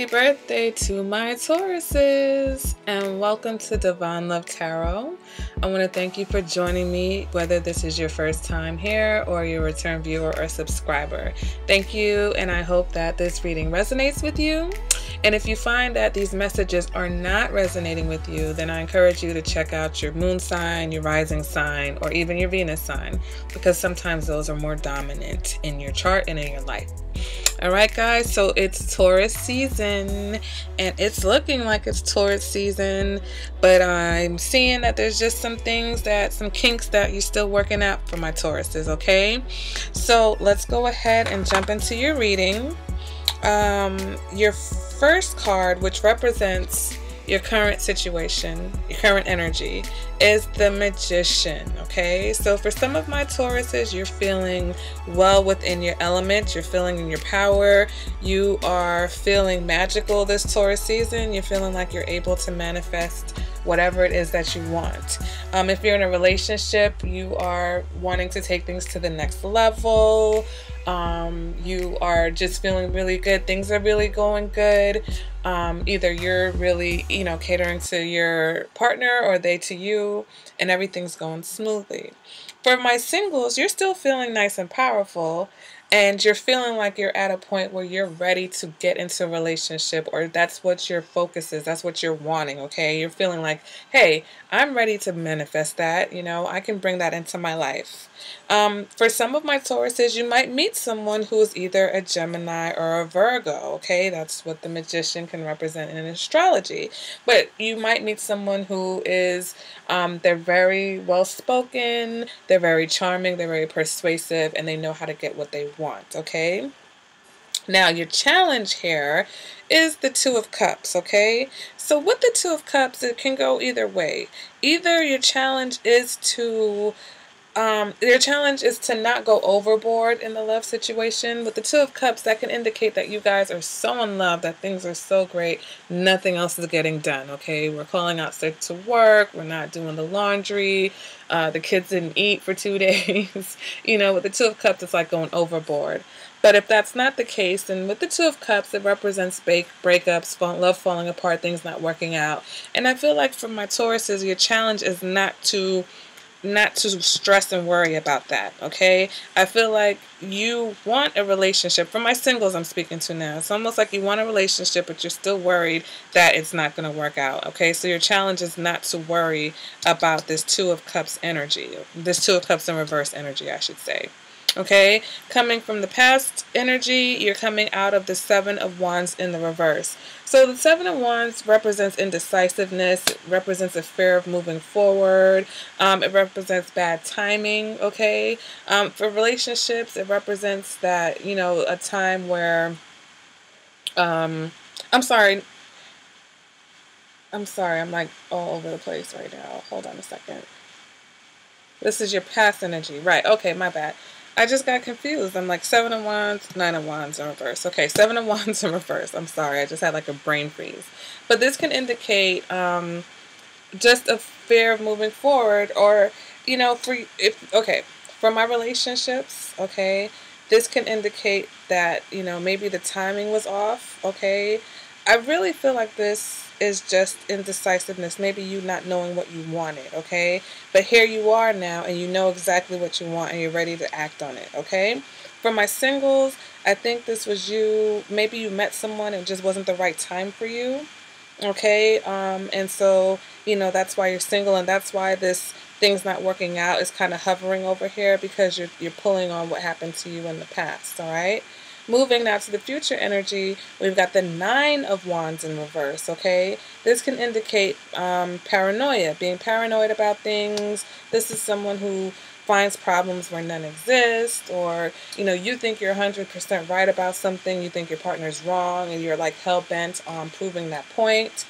Happy birthday to my Tauruses, and welcome to Divine Love Tarot. I want to thank you for joining me, whether this is your first time here or your return viewer or subscriber. Thank you, and I hope that this reading resonates with you. And if you find that these messages are not resonating with you, then I encourage you to check out your moon sign, your rising sign, or even your Venus sign, because sometimes those are more dominant in your chart and in your life. Alright guys, so it's Taurus season, and it's looking like it's Taurus season, but I'm seeing that there's just some kinks that you're still working out for my Tauruses, okay? So let's go ahead and jump into your reading. Your first card, which represents your current situation, your current energy, is the Magician, okay? So for some of my Tauruses, you're feeling well within your element, you're feeling in your power, you are feeling magical this Taurus season, you're feeling like you're able to manifest whatever it is that you want. If you're in a relationship, you are wanting to take things to the next level. You are just feeling really good. Things are really going good. Either you're really, catering to your partner or they to you, and everything's going smoothly. For my singles, you're still feeling nice and powerful, and you're feeling like you're at a point where you're ready to get into a relationship, or that's what your focus is. That's what you're wanting, okay? You're feeling like, hey, I'm ready to manifest that. I can bring that into my life. For some of my Tauruses, you might meet someone who is either a Gemini or a Virgo, okay? That's what the Magician can represent in astrology. But you might meet someone who is, they're very well-spoken, they're very charming, they're very persuasive, and they know how to get what they want, okay? Now, your challenge here is the Two of Cups, okay? So with the Two of Cups, it can go either way. Either your challenge is to not go overboard in the love situation. With the Two of Cups, that can indicate that you guys are so in love, that things are so great, nothing else is getting done, okay? We're calling out sick to work, we're not doing the laundry, the kids didn't eat for 2 days. With the Two of Cups, it's like going overboard. But if that's not the case, then with the Two of Cups, it represents breakups, love falling apart, things not working out. And I feel like for my Tauruses, your challenge is not to stress and worry about that, okay? I feel like you want a relationship. For my singles I'm speaking to now, it's almost like you want a relationship, but you're still worried that it's not going to work out, okay? So your challenge is not to worry about this Two of Cups energy, this Two of Cups in reverse energy, I should say. Okay, coming from the past energy, you're coming out of the Seven of Wands in the reverse. So the Seven of Wands represents indecisiveness, it represents a fear of moving forward, it represents bad timing, okay? For relationships, it represents that, a time where, I'm sorry, I'm like all over the place right now. Hold on a second. This is your past energy, right? Okay, my bad. I just got confused. I'm like Seven of Wands, Nine of Wands in reverse. Okay, Seven of Wands in reverse. I'm sorry. I just had like a brain freeze. But this can indicate just a fear of moving forward, or, for my relationships, okay, this can indicate that, maybe the timing was off, okay? I really feel like this is just indecisiveness, maybe you not knowing what you wanted, okay? But here you are now, and you know exactly what you want, and you're ready to act on it, okay? For my singles, I think this was you, maybe you met someone and it just wasn't the right time for you, okay? And so, that's why you're single, and that's why this thing's not working out is kind of hovering over here, because you're pulling on what happened to you in the past, all right? Moving now to the future energy, we've got the Nine of Wands in reverse, okay? This can indicate paranoia, being paranoid about things. This is someone who finds problems where none exist, or, you think you're 100% right about something, you think your partner's wrong, and you're like hell-bent on proving that point.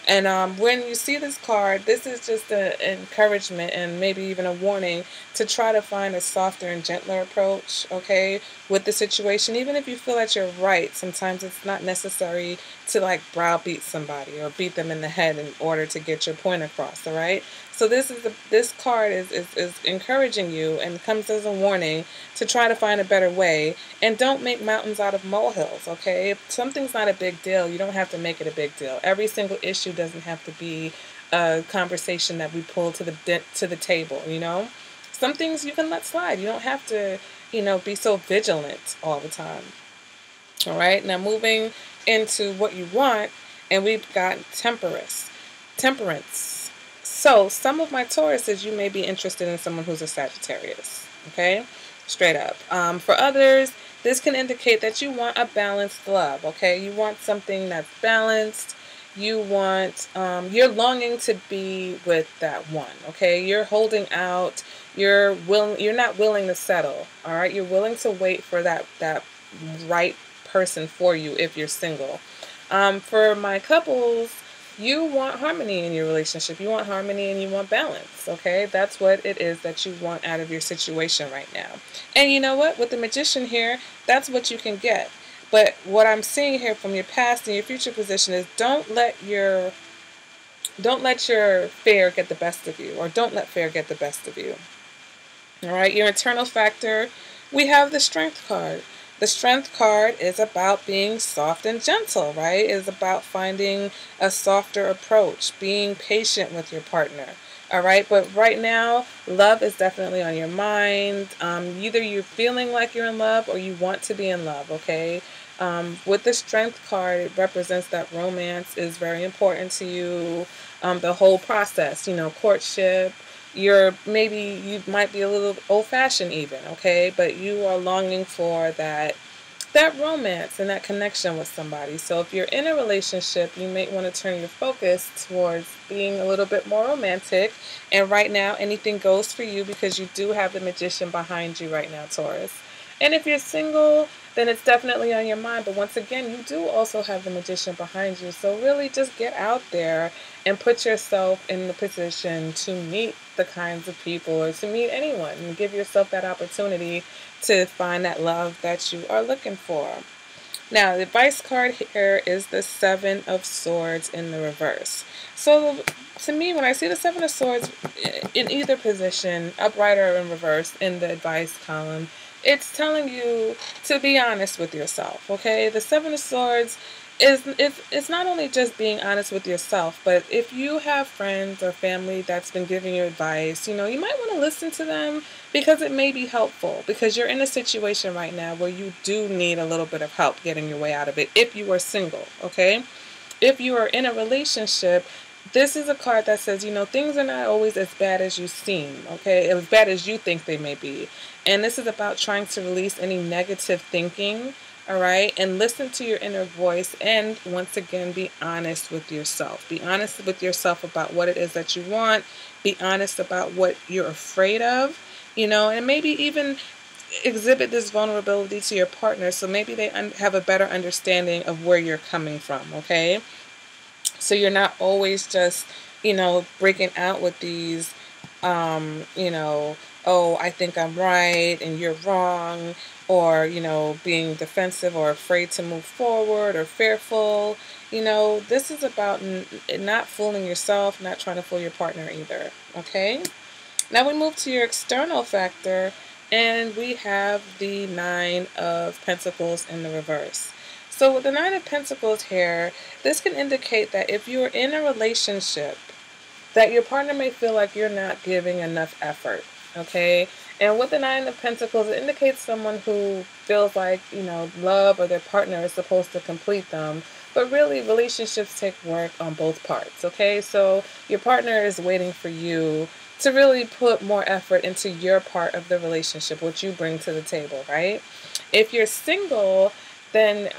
And when you see this card, this is just an encouragement and maybe even a warning to try to find a softer and gentler approach, okay, with the situation. Even if you feel that you're right, sometimes it's not necessary to like browbeat somebody or beat them in the head in order to get your point across, all right? So this card is encouraging you and comes as a warning to try to find a better way, and don't make mountains out of molehills, okay? If something's not a big deal, you don't have to make it a big deal. Every single issue doesn't have to be a conversation that we pull to the table, you know? Some things you can let slide. You don't have to, be so vigilant all the time. All right, now moving into what you want, and we've got temperance. Temperance. So some of my Tauruses, you may be interested in someone who's a Sagittarius, okay? Straight up. For others, this can indicate that you want a balanced love, okay? You want something that's balanced. You want, you're longing to be with that one, okay? You're holding out. You're not willing to settle, all right? You're willing to wait for that right person for you if you're single. For my couples, you want harmony in your relationship. You want harmony and you want balance, okay? That's what it is that you want out of your situation right now. And you know what? With the Magician here, that's what you can get. But what I'm seeing here from your past and your future position is don't let your fear get the best of you, or don't let fear get the best of you. All right, your internal factor, we have the Strength card. The Strength card is about being soft and gentle, right? It is about finding a softer approach, being patient with your partner. All right, but right now, love is definitely on your mind. Either you're feeling like you're in love or you want to be in love, okay? With the Strength card, it represents that romance is very important to you. The whole process, courtship. You might be a little old-fashioned even, okay? But you are longing for that romance and that connection with somebody. So if you're in a relationship, you may want to turn your focus towards being a little bit more romantic. And right now, anything goes for you because you do have the Magician behind you right now, Taurus. And if you're single, then it's definitely on your mind. But once again, you do also have the Magician behind you. So really just get out there and put yourself in the position to meet the kinds of people or to meet anyone, and give yourself that opportunity to find that love that you are looking for. Now, the advice card here is the Seven of Swords in the reverse. So to me, when I see the Seven of Swords in either position, upright or in reverse, in the advice column, it's telling you to be honest with yourself, okay? The Seven of Swords it's not only just being honest with yourself, but if you have friends or family that's been giving you advice, you might want to listen to them because it may be helpful, because you're in a situation right now where you do need a little bit of help getting your way out of it if you are single, okay? If you are in a relationship, this is a card that says, things are not always as bad as you seem, okay? As bad as you think they may be. And this is about trying to release any negative thinking, all right? And listen to your inner voice. And once again, be honest with yourself. Be honest with yourself about what it is that you want. Be honest about what you're afraid of, and maybe even exhibit this vulnerability to your partner so maybe they have a better understanding of where you're coming from, okay? So you're not always just, breaking out with these, oh, I think I'm right and you're wrong, or, being defensive or afraid to move forward or fearful. This is about not fooling yourself, not trying to fool your partner either, okay? Now we move to your external factor, and we have the Nine of Pentacles in the reverse. So with the Nine of Pentacles here, this can indicate that if you're in a relationship, that your partner may feel like you're not giving enough effort, okay? And with the Nine of Pentacles, it indicates someone who feels like, love or their partner is supposed to complete them. But really, relationships take work on both parts, okay? So your partner is waiting for you to really put more effort into your part of the relationship, what you bring to the table, right? If you're single, then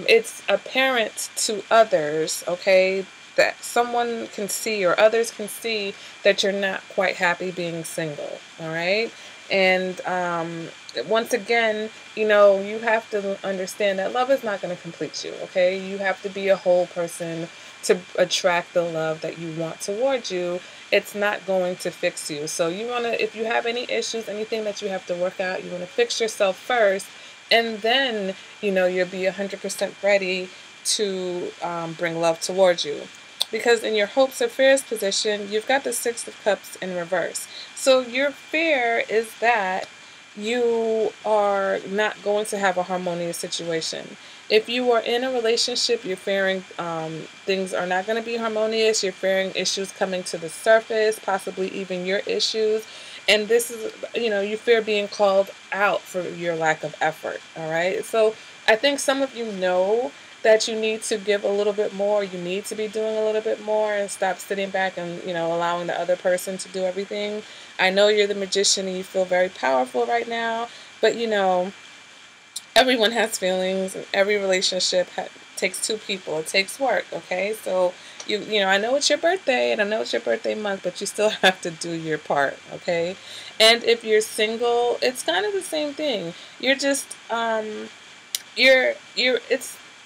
it's apparent to others, okay, that someone can see or others can see that you're not quite happy being single, all right? And once again, you have to understand that love is not going to complete you, okay? You have to be a whole person to attract the love that you want towards you. It's not going to fix you. So you want to, if you have any issues, anything that you have to work out, you want to fix yourself first, and then, you'll be 100% ready to bring love towards you. Because in your hopes or fears position, you've got the Six of Cups in reverse. So your fear is that you are not going to have a harmonious situation. If you are in a relationship, you're fearing things are not going to be harmonious. You're fearing issues coming to the surface, possibly even your issues. And this is, you fear being called out for your lack of effort. All right. So I think some of you know that you need to give a little bit more. You need to be doing a little bit more and stop sitting back and, allowing the other person to do everything. I know you're the magician and you feel very powerful right now, but everyone has feelings, and every relationship takes two people. It takes work, okay? So, I know it's your birthday and I know it's your birthday month, but you still have to do your part, okay? And if you're single, it's kind of the same thing. You're just,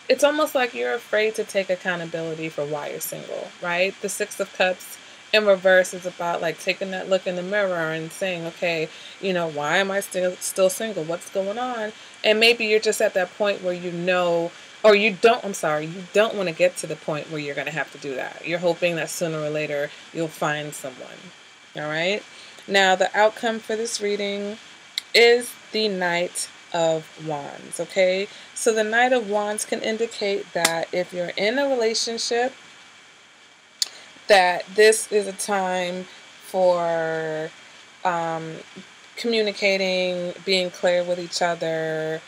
it's almost like you're afraid to take accountability for why you're single, right? The Six of Cups in reverse is about like taking that look in the mirror and saying, okay, why am I still single? What's going on? And maybe you're just at that point where or you don't want to get to the point where you're going to have to do that. You're hoping that sooner or later you'll find someone. All right. Now, the outcome for this reading is the Knight of Wands. Okay. So the Knight of Wands can indicate that if you're in a relationship, that this is a time for communicating, being clear with each other,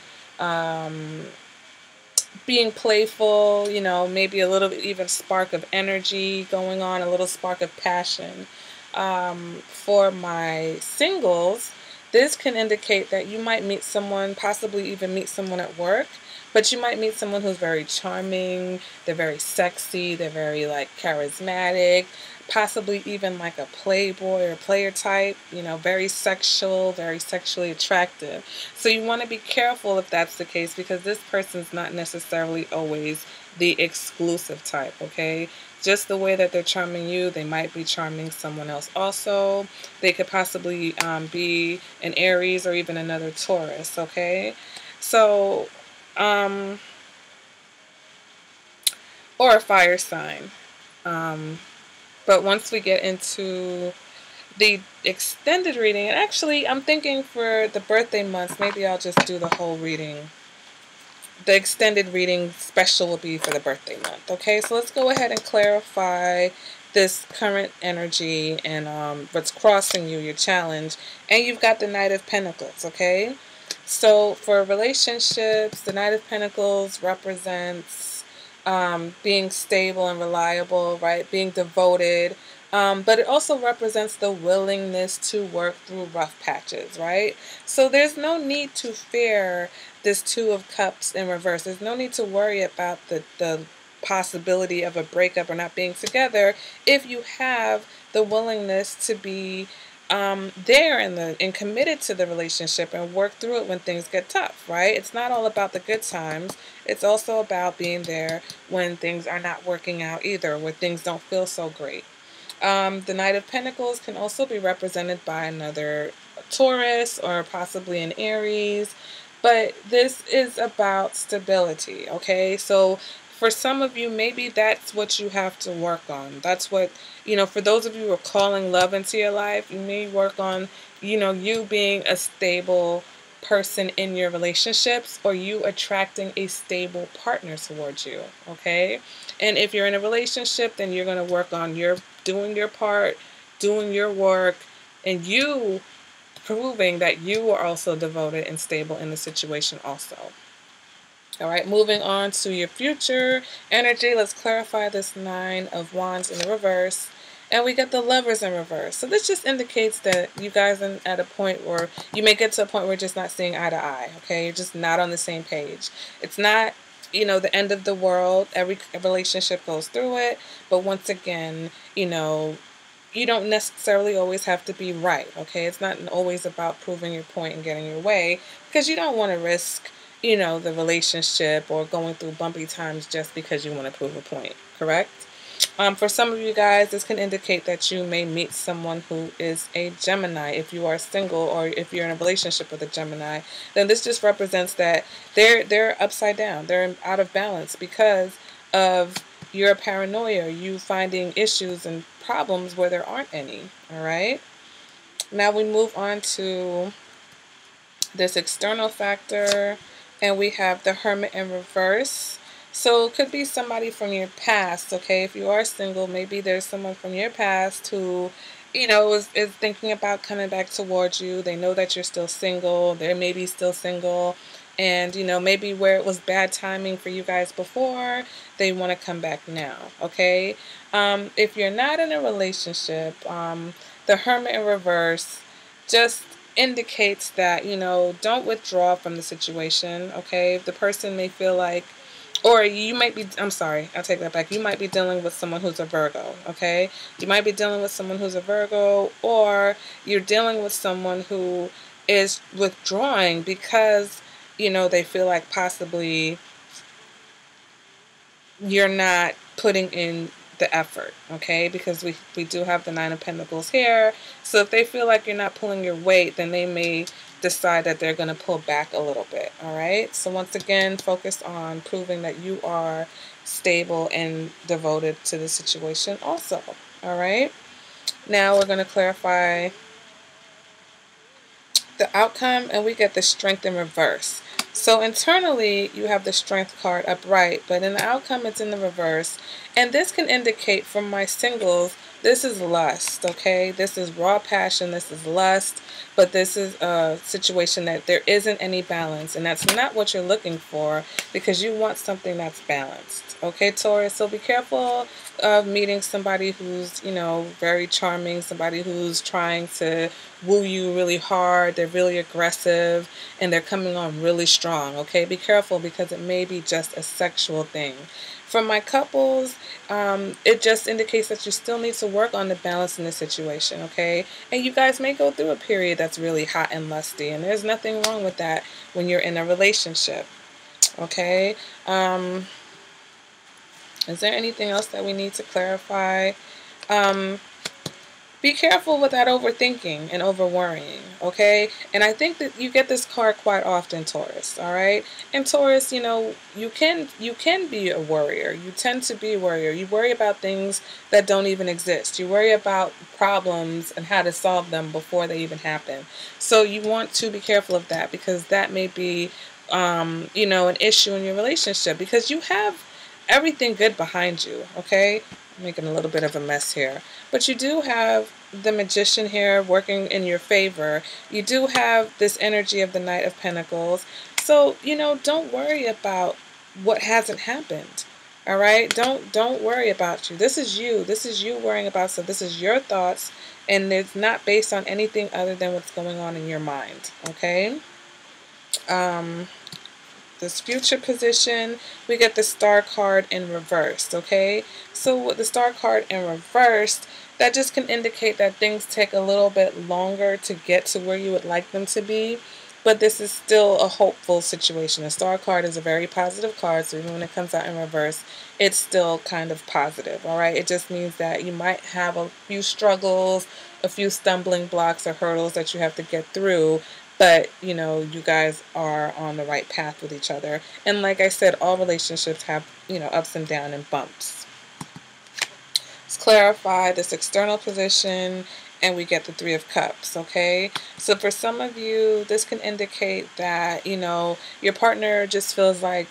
being playful, maybe a little bit even spark of energy going on, a little spark of passion. For my singles, this can indicate that you might meet someone, possibly even meet someone at work, but you might meet someone who's very charming, they're very sexy, they're very charismatic, possibly even like a playboy or player type, very sexual, very sexually attractive. So you want to be careful if that's the case, because this person's not necessarily always the exclusive type, okay? Just the way that they're charming you, they might be charming someone else also. They could possibly be an Aries or even another Taurus, okay? So, or a fire sign. But once we get into the extended reading, and actually I'm thinking for the birthday months, maybe I'll just do the whole reading. The extended reading special will be for the birthday month. Okay, so let's go ahead and clarify this current energy and what's crossing you, your challenge. And you've got the Knight of Pentacles, okay? So for relationships, the Knight of Pentacles represents being stable and reliable, right? Being devoted. But it also represents the willingness to work through rough patches, right? So there's no need to fear this Two of Cups in reverse. There's no need to worry about the possibility of a breakup or not being together if you have the willingness to be there and committed to the relationship and work through it when things get tough, right? It's not all about the good times. It's also about being there when things are not working out either, where things don't feel so great. The Knight of Pentacles can also be represented by another Taurus or possibly an Aries, but this is about stability, okay? So for some of you, maybe that's what you have to work on. That's what, for those of you who are calling love into your life, you may work on, you being a stable person in your relationships, or you attracting a stable partner towards you, okay? And if you're in a relationship, then you're going to work on doing your part, doing your work, and you proving that you are also devoted and stable in the situation also. All right, moving on to your future energy. Let's clarify this Nine of Wands in the reverse. And we got the Lovers in reverse. So this just indicates that you guys are at a point where you may get to a point where you're just not seeing eye to eye, okay? You're just not on the same page. It's not, the end of the world. Every relationship goes through it. But once again, you don't necessarily always have to be right, okay? It's not always about proving your point and getting your way, because you don't want to risk, the relationship or going through bumpy times just because you want to prove a point, correct? For some of you guys, this can indicate that you may meet someone who is a Gemini. If you are single or if you're in a relationship with a Gemini, then this just represents that they're upside down. They're out of balance because of your paranoia, you finding issues and problems where there aren't any. All right. Now we move on to this external factor, and we have the Hermit in reverse. So it could be somebody from your past, okay? If you are single, maybe there's someone from your past who, is thinking about coming back towards you. They know that you're still single. They're maybe still single. And, maybe where it was bad timing for you guys before, they want to come back now, okay? If you're not in a relationship, the Hermit in reverse just indicates that, don't withdraw from the situation, okay? If the person may feel like, or you might be, I'm sorry, I'll take that back. You might be dealing with someone who's a Virgo, okay? You might be dealing with someone who's a Virgo, or you're dealing with someone who is withdrawing because, they feel like possibly you're not putting in the effort, okay? Because we do have the Nine of Pentacles here. So if they feel like you're not pulling your weight, then they may decide that they're going to pull back a little bit, all right? So once again, focus on proving that you are stable and devoted to the situation also, all right? Now we're going to clarify the outcome, and we get the Strength in reverse. So internally, you have the Strength card upright, but in the outcome, it's in the reverse. And this can indicate from my singles, this is lust, okay? This is raw passion, this is lust, but this is a situation that there isn't any balance, and that's not what you're looking for because you want something that's balanced, okay, Taurus? So be careful of meeting somebody who's, very charming, somebody who's trying to woo you really hard, they're really aggressive, and they're coming on really strong, okay? Be careful because it may be just a sexual thing. For my couples, it just indicates that you still need to work on the balance in the situation, okay? And you guys may go through a period that's really hot and lusty, and there's nothing wrong with that when you're in a relationship, okay? Is there anything else that we need to clarify? Be careful with that overthinking and over worrying, okay? And I think that you get this card quite often, Taurus, all right? And Taurus, you can be a worrier. You tend to be a worrier. You worry about things that don't even exist. You worry about problems and how to solve them before they even happen. So you want to be careful of that because that may be, an issue in your relationship because you have everything good behind you, okay? I'm making a little bit of a mess here. But you do have the Magician here working in your favor. You do have this energy of the Knight of Pentacles. So, don't worry about what hasn't happened. All right? Don't worry about you. This is you. This is you worrying about stuff. This is your thoughts. And it's not based on anything other than what's going on in your mind. Okay? This future position, we get the Star card in reverse, okay? So with the Star card in reverse, that just can indicate that things take a little bit longer to get to where you would like them to be, but this is still a hopeful situation. The Star card is a very positive card, so even when it comes out in reverse, it's still kind of positive, all right? It just means that you might have a few struggles, a few stumbling blocks or hurdles that you have to get through, but, you guys are on the right path with each other. And like I said, all relationships have, ups and downs and bumps. Let's clarify this external position, and we get the Three of Cups, okay? So for some of you, this can indicate that, your partner just feels like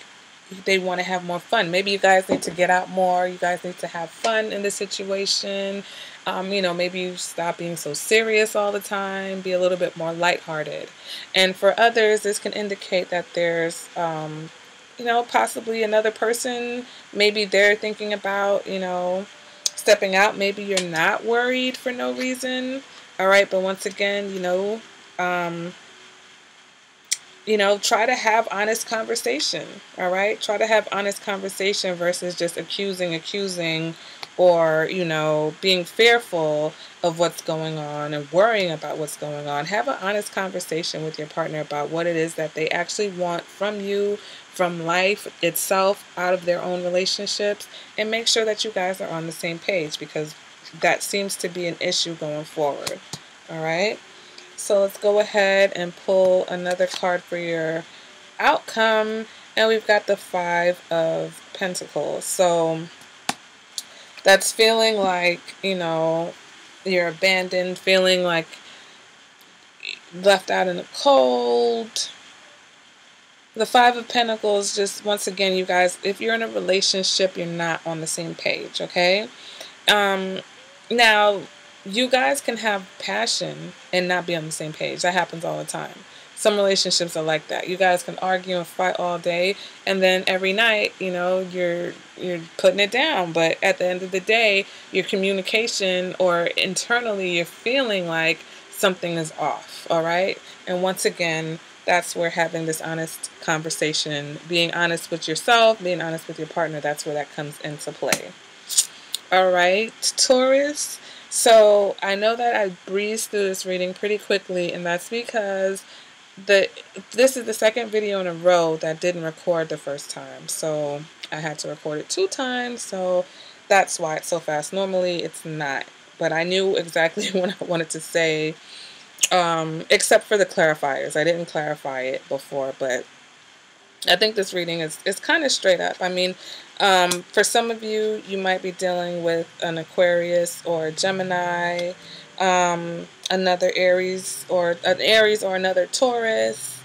they want to have more fun. Maybe you guys need to get out more. You guys need to have fun in this situation. Maybe you stop being so serious all the time. Be a little bit more lighthearted. And for others, this can indicate that there's, possibly another person. Maybe they're thinking about, stepping out. Maybe you're not worried for no reason. All right. But once again, try to have honest conversation, all right? Try to have honest conversation versus just accusing, or, you know, being fearful of what's going on and worrying about what's going on. Have an honest conversation with your partner about what it is that they actually want from you, from life itself, out of their own relationships, and make sure that you guys are on the same page, because that seems to be an issue going forward. All right? So let's go ahead and pull another card for your outcome, and we've got the Five of Pentacles. So that's feeling like, you know, you're abandoned, feeling like left out in the cold. The Five of Pentacles, just once again, you guys, if you're in a relationship, you're not on the same page, okay? Now, you guys can have passion and not be on the same page. That happens all the time. Some relationships are like that. You guys can argue and fight all day, and then every night, you know, you're putting it down. But at the end of the day, your communication, or internally, you're feeling like something is off, all right? And once again, that's where having this honest conversation, being honest with yourself, being honest with your partner, that's where that comes into play. All right, Taurus. So I know that I breezed through this reading pretty quickly, and that's because this is the second video in a row that didn't record the first time. So I had to record it 2 times, so that's why it's so fast. Normally it's not, but I knew exactly what I wanted to say, except for the clarifiers. I didn't clarify it before, but I think this reading is kind of straight up. I mean, for some of you, you might be dealing with an Aquarius or a Gemini, another Aries, or another Taurus,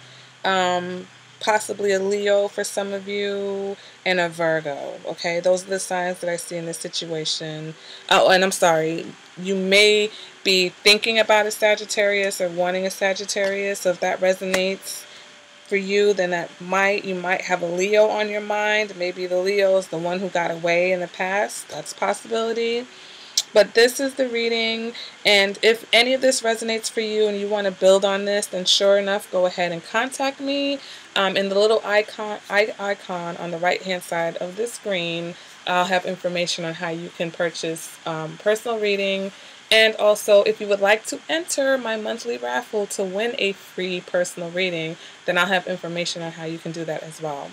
possibly a Leo for some of you, and a Virgo. Okay, those are the signs that I see in this situation. Oh, and I'm sorry, you may be thinking about a Sagittarius or wanting a Sagittarius. So if that resonates for you, then you might have a Leo on your mind. Maybe the Leo is the one who got away in the past. That's a possibility. But this is the reading, and if any of this resonates for you and you want to build on this, then sure enough, go ahead and contact me. In the little icon on the right hand side of the screen, I'll have information on how you can purchase personal reading. And also, if you would like to enter my monthly raffle to win a free personal reading, then I'll have information on how you can do that as well.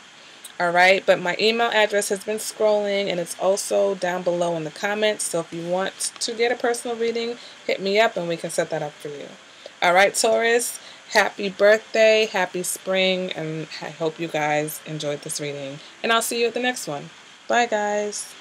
All right, but my email address has been scrolling, and it's also down below in the comments. So if you want to get a personal reading, hit me up and we can set that up for you. All right, Taurus, happy birthday, happy spring, and I hope you guys enjoyed this reading. And I'll see you at the next one. Bye, guys.